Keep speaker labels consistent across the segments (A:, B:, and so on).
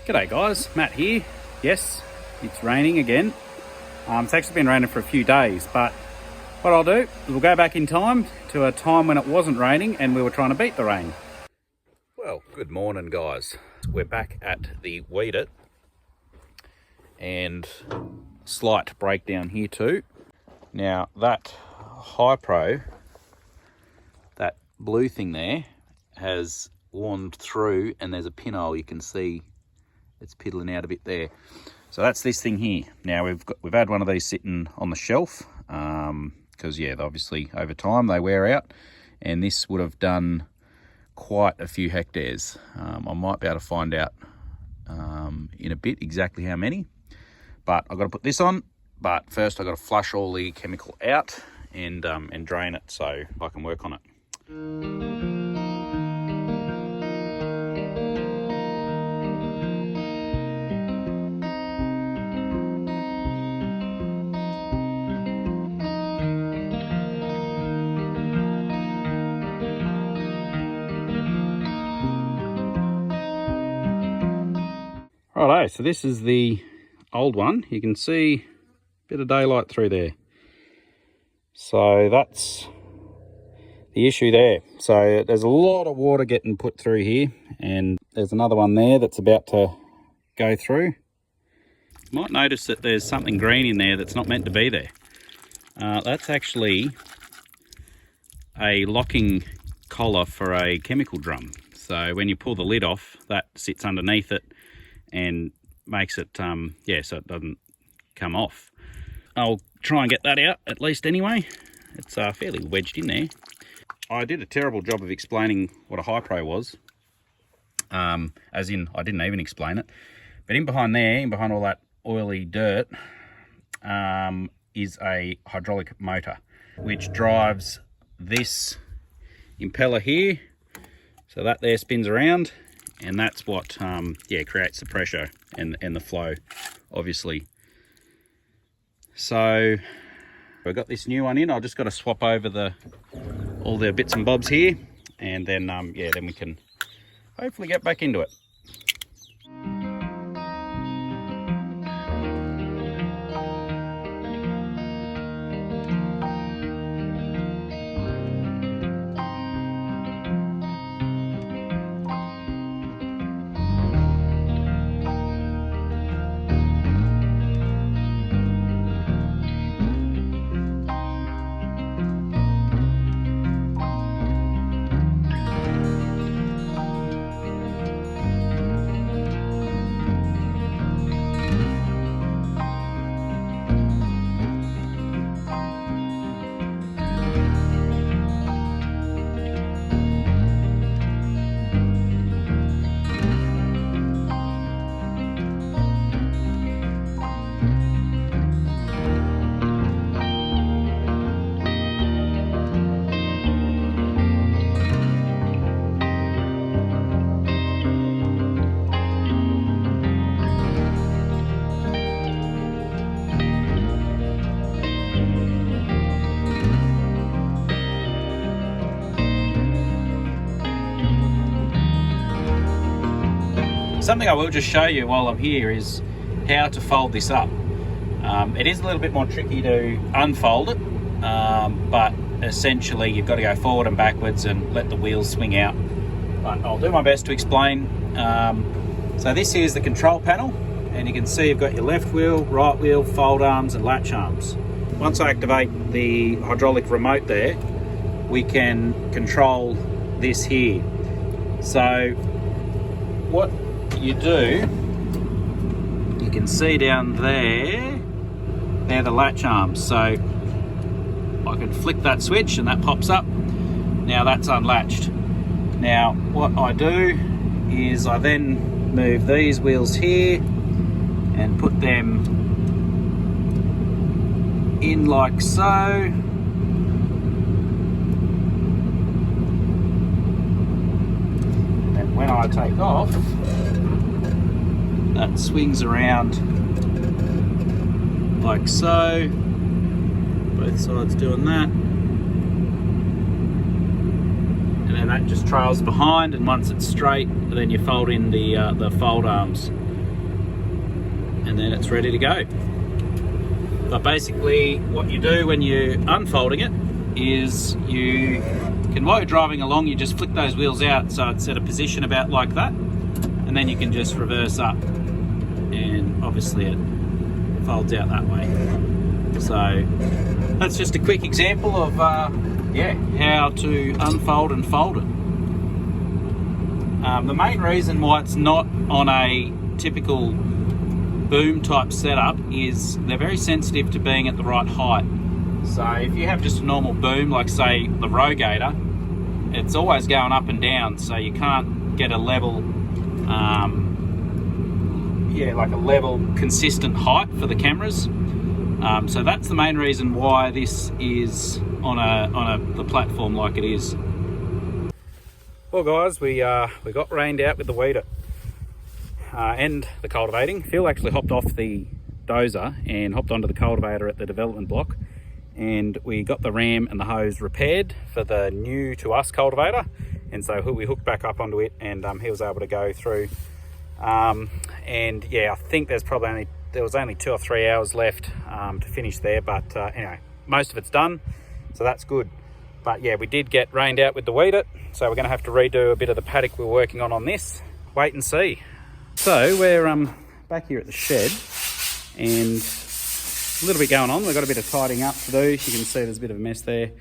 A: G'day guys, Matt here. Yes, it's raining again. It's actually been raining for a few days, but what I'll do is we'll go back in time to a time when it wasn't raining and we were trying to beat the rain. Well, good morning guys. We're back at the Weed It, and slight breakdown here too. Now that High Pro, that blue thing there, has worn through and there's a pinhole. You can see it's piddling out a bit there. So that's this thing here. Now we've had one of these sitting on the shelf because yeah, obviously over time they wear out, and this would have done quite a few hectares. I might be able to find out in a bit exactly how many, but I've got to put this on. But first I've got to flush all the chemical out and drain it so I can work on it. Righto, so this is the old one. You can see a bit of daylight through there. So that's the issue there. So there's a lot of water getting put through here, and there's another one there that's about to go through. You might notice that there's something green in there that's not meant to be there. That's actually a locking collar for a chemical drum. So when you pull the lid off, that sits underneath it and makes it, yeah, so it doesn't come off. I'll try and get that out at least anyway. It's fairly wedged in there. I did a terrible job of explaining what a High Pro was. As in, I didn't even explain it. But in behind there, in behind all that oily dirt, is a hydraulic motor, which drives this impeller here. So that there spins around, and that's what yeah, creates the pressure and the flow, obviously. So we've got this new one in. I've just got to swap over all the bits and bobs here, and then yeah, then we can hopefully get back into it. Something I will just show you while I'm here is how to fold this up. It is a little bit more tricky to unfold it, but essentially you've got to go forward and backwards and let the wheels swing out. But I'll do my best to explain. So this here is the control panel, and you can see you've got your left wheel, right wheel, fold arms and latch arms. Once I activate the hydraulic remote there, we can control this here. So what you do, you can see down there, they're the latch arms. So I can flick that switch and that pops up. Now that's unlatched. Now what I do is I then move these wheels here and put them in like so. And when I take off, that swings around like so, both sides doing that, and then that just trails behind, and once it's straight then you fold in the fold arms. and then it's ready to go. But basically what you do when you're unfolding it is while you're driving along, you just flick those wheels out so it's at a position about like that, and then you can just reverse up, and obviously it folds out that way. So that's just a quick example of how to unfold and fold it. The main reason why it's not on a typical boom type setup is they're very sensitive to being at the right height. So if you have just a normal boom, like say the Rogator, it's always going up and down, so you can't get a level, like a level, consistent height for the cameras. So that's the main reason why this is on the platform like it is. Well, guys, we got rained out with the weeder and the cultivating. Phil actually hopped off the dozer and hopped onto the cultivator at the development block, and we got the ram and the hose repaired for the new to us cultivator, and so we hooked back up onto it, and he was able to go through. And yeah, I think there was only 2 or 3 hours left to finish there, but anyway, most of it's done, so that's good. But yeah, we did get rained out with the weeder, so we're going to have to redo a bit of the paddock we're working on this. Wait and see. So we're back here at the shed, and a little bit going on. We've got a bit of tidying up to do. You can see there's a bit of a mess there.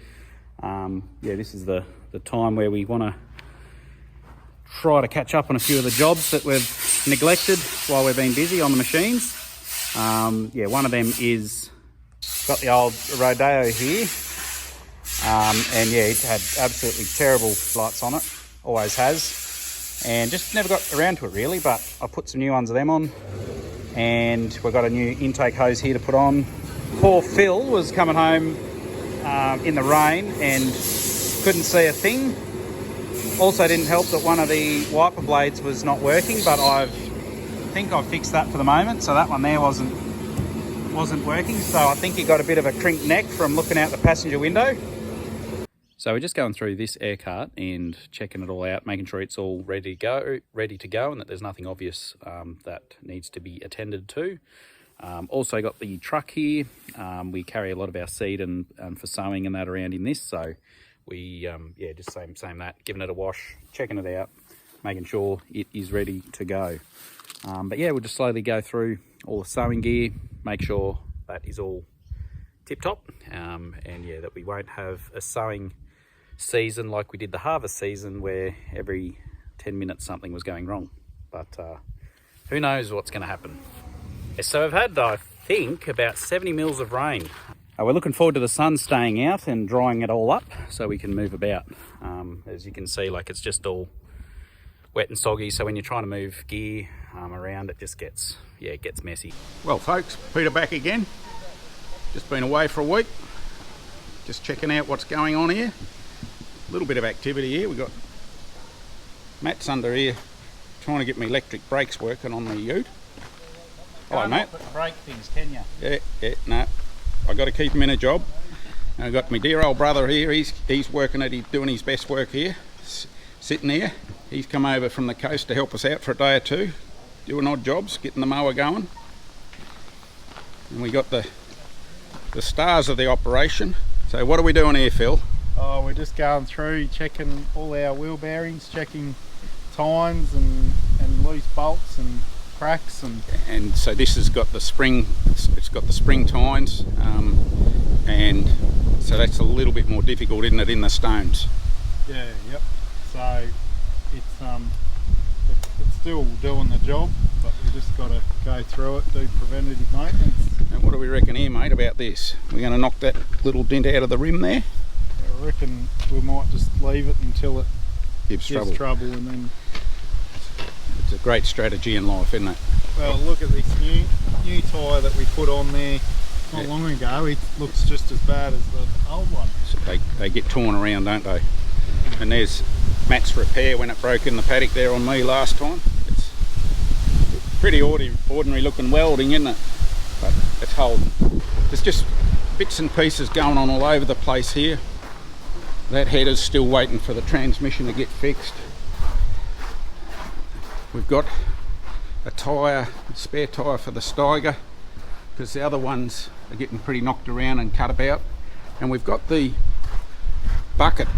A: Yeah, this is the time where we want to try to catch up on a few of the jobs that we've neglected while we've been busy on the machines. Yeah, one of them is got the old Rodeo here. And yeah, it had absolutely terrible lights on it, always has, and just never got around to it really, but I put some new ones of them on, and we've got a new intake hose here to put on. Poor Phil was coming home in the rain and couldn't see a thing. Also didn't help that one of the wiper blades was not working, but I think I've fixed that for the moment, so that one there wasn't working, so I think he got a bit of a crinked neck from looking out the passenger window. So we're just going through this air cart and checking it all out, making sure it's all ready to go, and that there's nothing obvious that needs to be attended to. Also got the truck here. We carry a lot of our seed and for sowing and that around in this, so we just same that, giving it a wash, checking it out, making sure it is ready to go. But yeah, we'll just slowly go through all the sowing gear, make sure that is all tip-top, and yeah, that we won't have a sowing season like we did the harvest season where every 10 minutes something was going wrong. But who knows what's going to happen. So we've had, I think, about 70 mils of rain. We're looking forward to the sun staying out and drying it all up so we can move about. As you can see, like, it's just all wet and soggy, so when you're trying to move gear around, it just gets messy.
B: Well folks, Peter back again. Just been away for a week, just checking out what's going on here. A little bit of activity here. We've got Matt's under here trying to get my electric brakes working on the ute. Hello mate.
A: Brake things, can you?
B: Yeah, no, I got to keep him in a job. And I've got my dear old brother here. He's working doing his best work here, sitting here. He's come over from the coast to help us out for a day or two, doing odd jobs, getting the mower going. And we got the stars of the operation. So what are we doing here, Phil?
C: Oh, we're just going through, checking all our wheel bearings, checking tines and loose bolts and cracks.
B: And so this has got the spring, it's got the spring tines, and so that's a little bit more difficult, isn't it, in the stones?
C: Yeah, yep. So it's still doing the job, but we just got to go through it, do preventative maintenance.
B: And what do we reckon here, mate, about this? We're going to knock that little dent out of the rim there?
C: I reckon we might just leave it until it gives trouble, and then...
B: It's a great strategy in life, isn't it?
C: Well, look at this new tyre that we put on there not long ago. It looks just as bad as the old one.
B: So they get torn around, don't they? And there's Matt's repair when it broke in the paddock there on me last time. It's pretty ordinary looking welding, isn't it? But it's holding. There's just bits and pieces going on all over the place here. That header's still waiting for the transmission to get fixed. We've got a tyre, a spare tyre for the Steiger, because the other ones are getting pretty knocked around and cut about. And we've got the bucket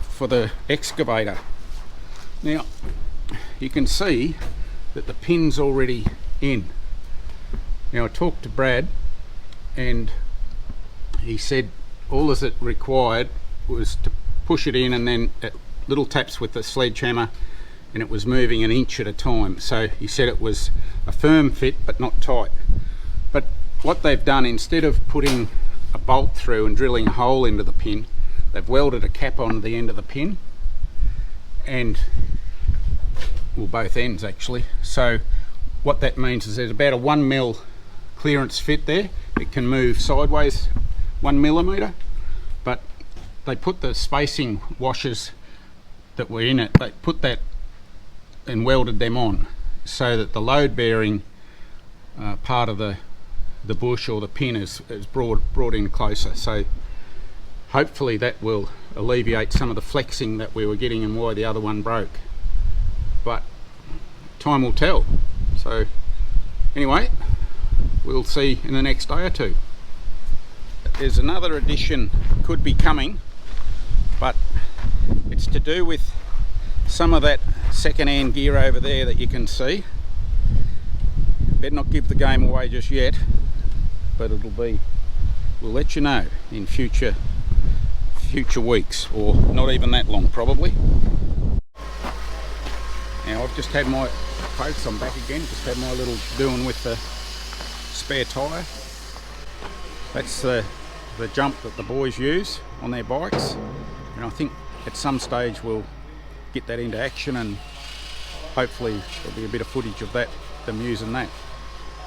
B: for the excavator. Now you can see that the pin's already in. Now I talked to Brad and he said all as it required was to push it in and then little taps with the sledgehammer, and it was moving an inch at a time. So he said it was a firm fit but not tight. But what they've done, instead of putting a bolt through and drilling a hole into the pin, they've welded a cap onto the end of the pin, and well, both ends actually. So what that means is there's about a 1 mil clearance fit there. It can move sideways 1 millimetre, but they put the spacing washers that were in it, they put that and welded them on so that the load bearing part of the bush or the pin is brought in closer. So hopefully that will alleviate some of the flexing that we were getting and why the other one broke, but time will tell. So anyway, we'll see in the next day or two. There's another addition could be coming, but it's to do with some of that second-hand gear over there that you can see. Better not give the game away just yet, but we'll let you know in future weeks, or not even that long probably. Now I've just had my folks, I'm back again, just had my little doing with the spare tyre. That's the jump that the boys use on their bikes, and I think at some stage we'll get that into action, and hopefully there'll be a bit of footage of that, them using that.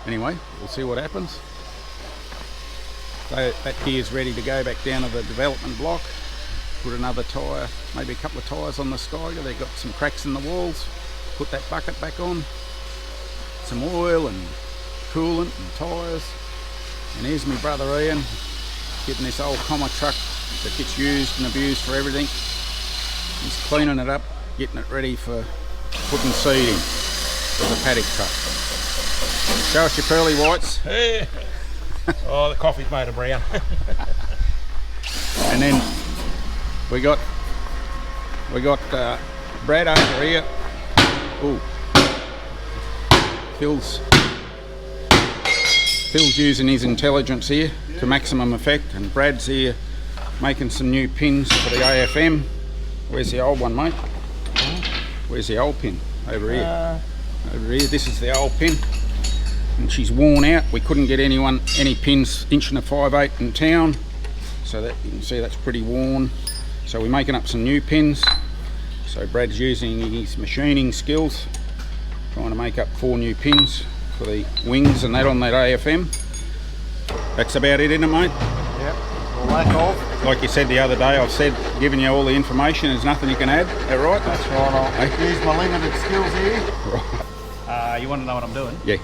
B: Anyway, we'll see what happens. So that gear's ready to go back down to the development block, put another tyre, maybe a couple of tyres on the Steiger. They've got some cracks in the walls, put that bucket back on, some oil and coolant and tyres. And here's my brother Ian getting this old comma truck that gets used and abused for everything. He's cleaning it up, getting it ready for putting seed in for the paddock truck. Show us your pearly whites.
D: Hey. Oh, the coffee's made of brown.
B: And then we got Brad over here. Ooh. Phil's using his intelligence here to maximum effect, and Brad's here making some new pins for the AFM. Where's the old one, mate? Where's the old pin? Over here. Over here. This is the old pin, and she's worn out. We couldn't get any pins 1 5/8 in town, so that you can see that's pretty worn. So we're making up some new pins. So Brad's using his machining skills, trying to make up 4 new pins for the wings and that on that AFM. That's about it, isn't it, mate?
C: Yep, well, lack of.
B: Like you said the other day, I've given you all the information. There's nothing you can add. Is that right?
C: That's right. I'll use my limited skills here.
B: Right.
A: You want to know what I'm doing?
B: Yeah.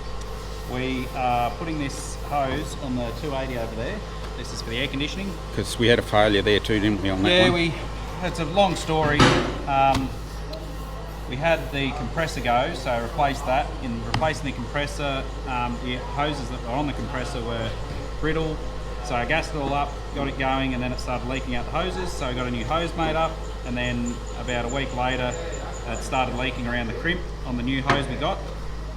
A: We are putting this hose on the 280 over there. This is for the air conditioning.
B: Because we had a failure there too, didn't we, on that one?
A: Yeah, it's a long story. We had the compressor go, so replaced that. In replacing the compressor, the hoses that were on the compressor were brittle, so I gassed it all up, got it going, and then it started leaking out the hoses, so I got a new hose made up, and then about a week later it started leaking around the crimp on the new hose we got.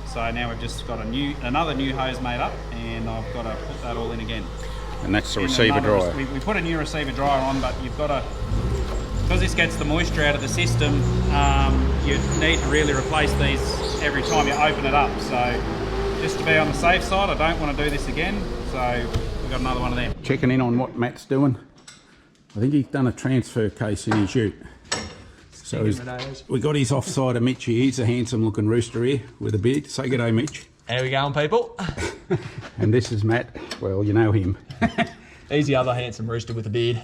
A: So now we've just got another new hose made up, and I've got to put that all in again.
B: And that's the receiver dryer.
A: We put a new receiver dryer on, but you've got to, because this gets the moisture out of the system, you need to really replace these every time you open it up. So just to be on the safe side, I don't want to do this again. So we've got another one of them.
B: Checking in on what Matt's doing. I think he's done a transfer case in his ute. So we got his offside of Mitch here. He's a handsome looking rooster here with a beard. Say good day, Mitch.
D: How we going, people?
B: And this is Matt. Well, you know him.
D: He's the other handsome rooster with a beard.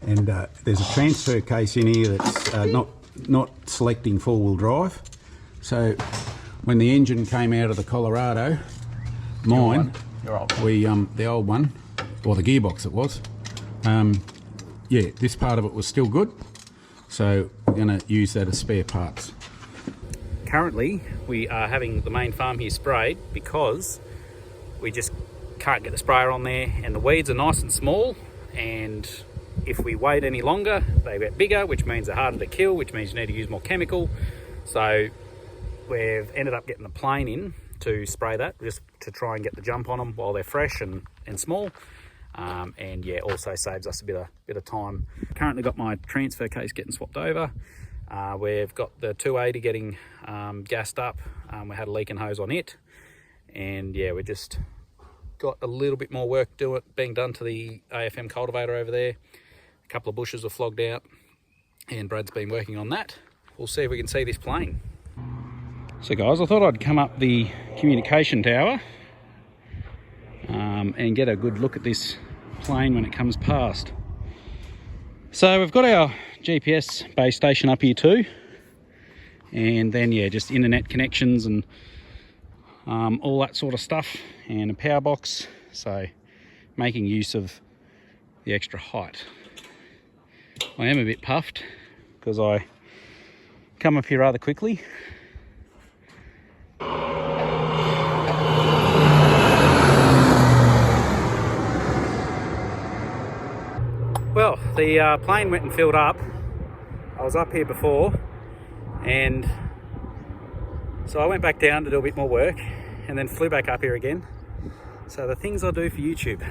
B: And there's a transfer case in here that's not selecting four-wheel drive. So when the engine came out of the Colorado, mine,
D: Your old one.
B: we the old one, or the gearbox it was, yeah, this part of it was still good. So we're going to use that as spare parts.
A: currently we are having the main farm here sprayed because we just can't get the sprayer on there, and the weeds are nice and small, and if we wait any longer they get bigger, which means they're harder to kill, which means you need to use more chemical. So we've ended up getting the plane in to spray that, just to try and get the jump on them while they're fresh and small. And yeah, also saves us a bit of time. Currently got my transfer case getting swapped over. We've got the 280 getting gassed up. We had a leaking hose on it, and yeah, we just got a little bit more work being done to the AFM cultivator over there. A couple of bushes were flogged out, and Brad's been working on that. We'll see if we can see this plane. So guys, I thought I'd come up the communication tower and get a good look at this plane when it comes past. So we've got our GPS base station up here too, and then yeah, just internet connections and all that sort of stuff, and a power box, so making use of the extra height. I am a bit puffed because I come up here rather quickly. Well, the plane went and filled up. I was up here before, and so I went back down to do a bit more work and then flew back up here again. So the things I do for YouTube.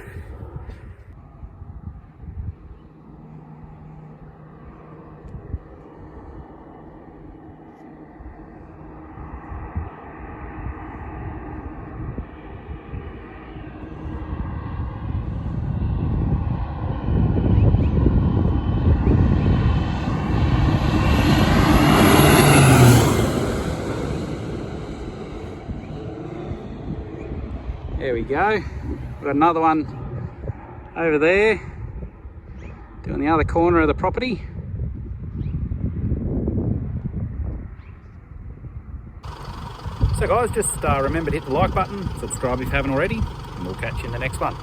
A: There we go. We've got another one over there, doing the other corner of the property. So guys, just remember to hit the like button, subscribe if you haven't already, and we'll catch you in the next one.